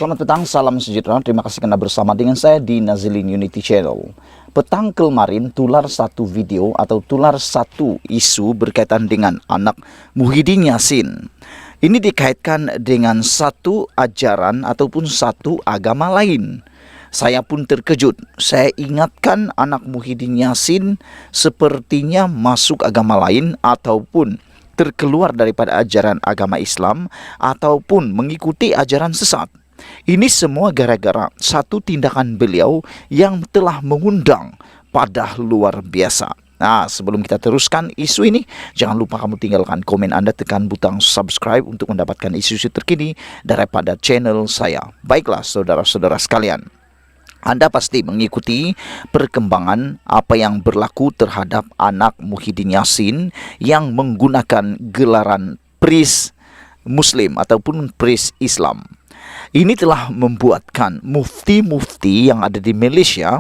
Selamat petang, salam sejahtera. Terima kasih karena bersama dengan saya di Nazilin Unity Channel. Petang kemarin tular satu video atau tular satu isu berkaitan dengan anak Muhyiddin Yassin. Ini dikaitkan dengan satu ajaran ataupun satu agama lain. Saya pun terkejut. Saya ingatkan anak Muhyiddin Yassin sepertinya masuk agama lain ataupun terkeluar daripada ajaran agama Islam ataupun mengikuti ajaran sesat. Ini semua gara-gara satu tindakan beliau yang telah mengundang pada luar biasa. Nah, sebelum kita teruskan isu ini, jangan lupa kamu tinggalkan komen Anda, tekan butang subscribe untuk mendapatkan isu-isu terkini daripada channel saya. Baiklah saudara-saudara sekalian, Anda pasti mengikuti perkembangan apa yang berlaku terhadap anak Muhyiddin Yassin yang menggunakan gelaran priest Muslim ataupun priest Islam. Ini telah membuatkan mufti-mufti yang ada di Malaysia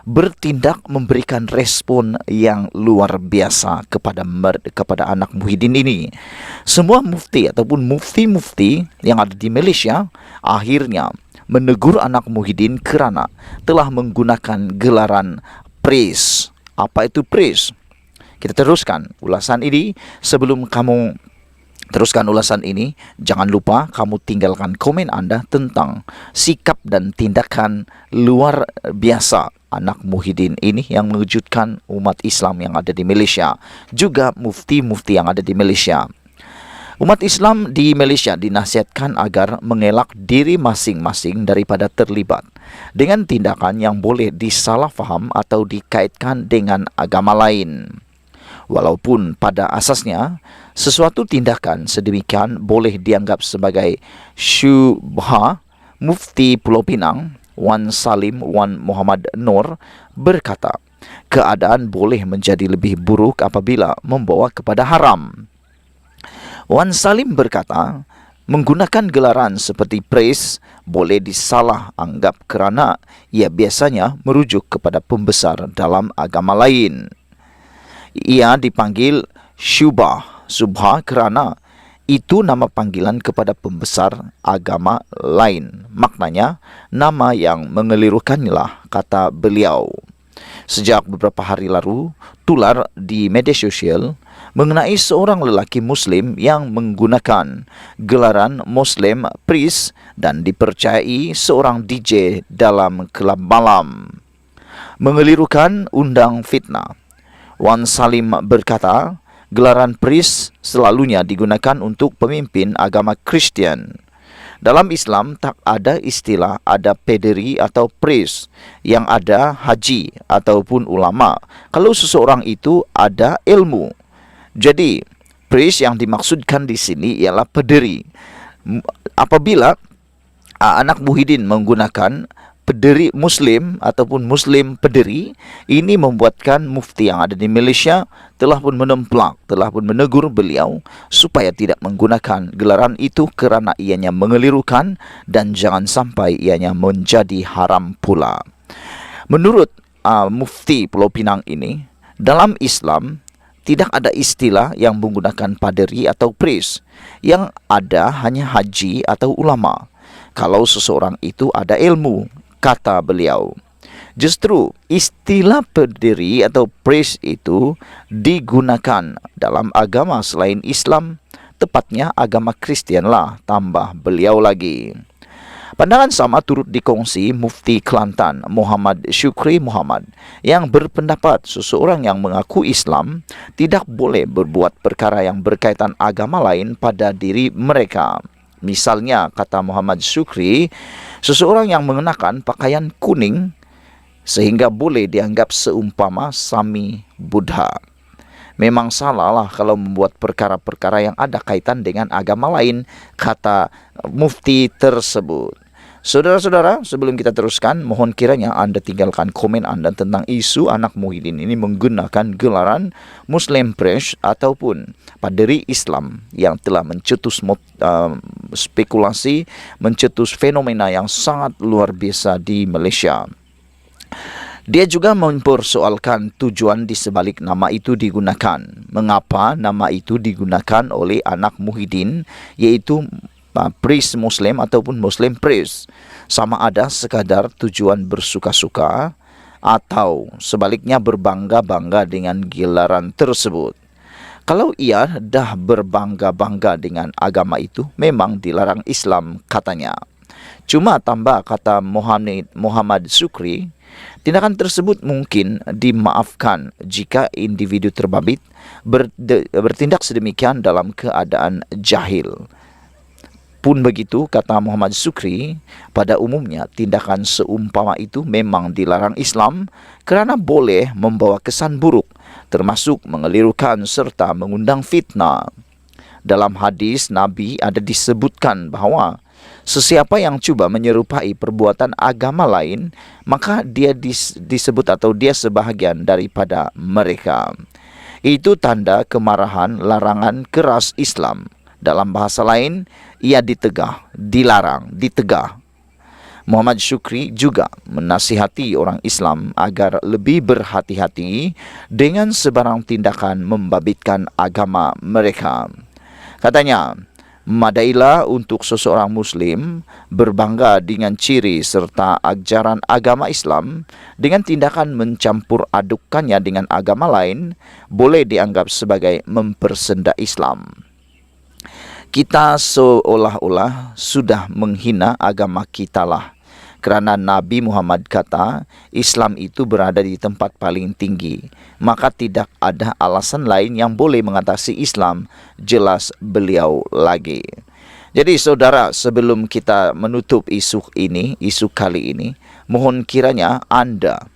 bertindak memberikan respon yang luar biasa kepada anak Muhyiddin ini. Semua mufti ataupun mufti-mufti yang ada di Malaysia akhirnya menegur anak Muhyiddin kerana telah menggunakan gelaran priest. Apa itu priest? Kita teruskan ulasan ini. Sebelum kamu teruskan ulasan ini, jangan lupa kamu tinggalkan komen Anda tentang sikap dan tindakan luar biasa anak Muhyiddin ini yang mengejutkan umat Islam yang ada di Malaysia, juga mufti-mufti yang ada di Malaysia. Umat Islam di Malaysia dinasihatkan agar mengelak diri masing-masing daripada terlibat dengan tindakan yang boleh disalahfaham atau dikaitkan dengan agama lain. Walaupun pada asasnya sesuatu tindakan sedemikian boleh dianggap sebagai syubha, Mufti Pulau Pinang Wan Salim Wan Muhammad Nur berkata, keadaan boleh menjadi lebih buruk apabila membawa kepada haram. Wan Salim berkata, menggunakan gelaran seperti priest boleh disalah anggap kerana ia biasanya merujuk kepada pembesar dalam agama lain. Ia dipanggil subha kerana itu nama panggilan kepada pembesar agama lain. Maknanya, nama yang mengelirukanlah, kata beliau. Sejak beberapa hari lalu, tular di media sosial mengenai seorang lelaki Muslim yang menggunakan gelaran Muslim priest dan dipercayai seorang DJ dalam kelab malam. Mengelirukan undang fitnah. Wan Salim berkata, gelaran priest selalunya digunakan untuk pemimpin agama Kristian. Dalam Islam tak ada istilah ada pederi atau priest, yang ada haji ataupun ulama kalau seseorang itu ada ilmu. Jadi, priest yang dimaksudkan di sini ialah pederi. Apabila anak Muhyiddin menggunakan pederi Muslim ataupun Muslim pederi, ini membuatkan mufti yang ada di Malaysia telah pun menemplak, telah pun menegur beliau supaya tidak menggunakan gelaran itu kerana ianya mengelirukan dan jangan sampai ianya menjadi haram pula. Menurut Mufti Pulau Pinang ini, dalam Islam tidak ada istilah yang menggunakan paderi atau priest. Yang ada hanya haji atau ulama. Kalau seseorang itu ada ilmu, kata beliau. Justru istilah pederi atau priest itu digunakan dalam agama selain Islam, tepatnya agama Kristianlah, tambah beliau lagi. Pandangan sama turut dikongsi Mufti Kelantan Muhammad Syukri Muhammad yang berpendapat seseorang yang mengaku Islam tidak boleh berbuat perkara yang berkaitan agama lain pada diri mereka. Misalnya, kata Muhammad Syukri, seseorang yang mengenakan pakaian kuning sehingga boleh dianggap seumpama Sami Buddha. Memang salahlah kalau membuat perkara-perkara yang ada kaitan dengan agama lain, kata mufti tersebut. Saudara-saudara, sebelum kita teruskan, mohon kiranya Anda tinggalkan komen Anda tentang isu anak Muhyiddin ini menggunakan gelaran Muslim priest ataupun paderi Islam yang telah mencetus spekulasi, mencetus fenomena yang sangat luar biasa di Malaysia. Dia juga mempersoalkan tujuan di sebalik nama itu digunakan. Mengapa nama itu digunakan oleh anak Muhyiddin, yaitu priest Muslim ataupun Muslim priest, sama ada sekadar tujuan bersuka-suka atau sebaliknya berbangga-bangga dengan gelaran tersebut. Kalau ia dah berbangga-bangga dengan agama itu, memang dilarang Islam katanya. Cuma tambah kata Muhammad Syukri, tindakan tersebut mungkin dimaafkan jika individu terbabit bertindak sedemikian dalam keadaan jahil. Pun begitu, kata Muhammad Syukri, pada umumnya tindakan seumpama itu memang dilarang Islam kerana boleh membawa kesan buruk, termasuk mengelirukan serta mengundang fitnah. Dalam hadis Nabi ada disebutkan bahawa sesiapa yang cuba menyerupai perbuatan agama lain, maka dia disebut atau dia sebahagian daripada mereka. Itu tanda kemarahan larangan keras Islam. Dalam bahasa lain, ia ditegah, dilarang, ditegah. Muhammad Syukri juga menasihati orang Islam agar lebih berhati-hati dengan sebarang tindakan membabitkan agama mereka. Katanya, memadailah untuk seseorang Muslim berbangga dengan ciri serta ajaran agama Islam dengan tindakan mencampur adukannya dengan agama lain boleh dianggap sebagai mempersenda Islam. Kita seolah-olah sudah menghina agama kita lah. Kerana Nabi Muhammad kata, Islam itu berada di tempat paling tinggi. Maka tidak ada alasan lain yang boleh mengatasi Islam, jelas beliau lagi. Jadi saudara, sebelum kita menutup isu kali ini, mohon kiranya Anda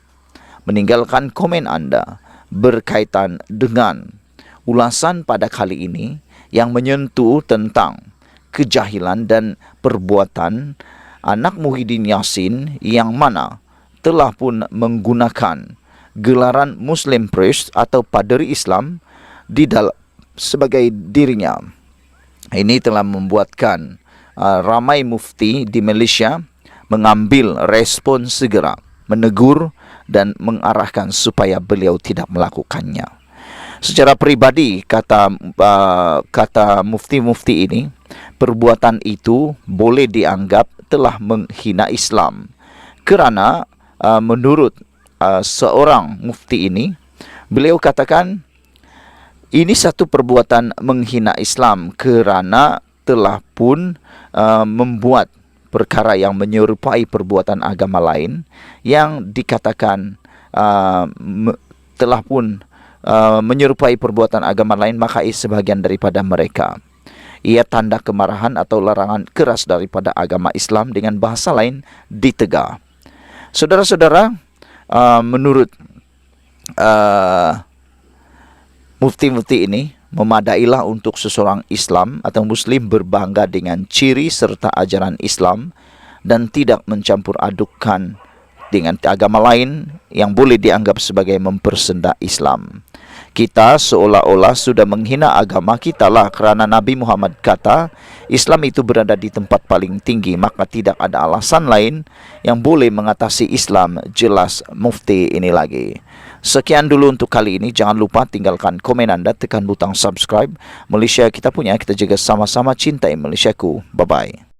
meninggalkan komen Anda berkaitan dengan ulasan pada kali ini yang menyentuh tentang kejahilan dan perbuatan anak Muhyiddin Yassin yang mana telah pun menggunakan gelaran Muslim priest atau paderi Islam sebagai dirinya. Ini telah membuatkan ramai mufti di Malaysia mengambil respon segera, menegur dan mengarahkan supaya beliau tidak melakukannya. Secara pribadi, kata mufti-mufti ini, perbuatan itu boleh dianggap telah menghina Islam. Kerana menurut seorang mufti ini, beliau katakan ini satu perbuatan menghina Islam kerana telah pun membuat perkara yang menyerupai perbuatan agama lain yang dikatakan telah pun menyerupai perbuatan agama lain, maka sebahagian daripada mereka. Ia tanda kemarahan atau larangan keras daripada agama Islam, dengan bahasa lain ditegah. Saudara-saudara, menurut mufti-mufti ini, memadailah untuk seseorang Islam atau Muslim berbangga dengan ciri serta ajaran Islam dan tidak mencampur adukan dengan agama lain yang boleh dianggap sebagai mempersenda Islam. Kita seolah-olah sudah menghina agama kita lah, kerana Nabi Muhammad kata Islam itu berada di tempat paling tinggi, maka tidak ada alasan lain yang boleh mengatasi Islam, jelas mufti ini lagi. Sekian dulu untuk kali ini. Jangan lupa tinggalkan komen Anda, tekan butang subscribe. Malaysia kita punya, kita jaga sama-sama, cintai Malaysiaku. Bye-bye.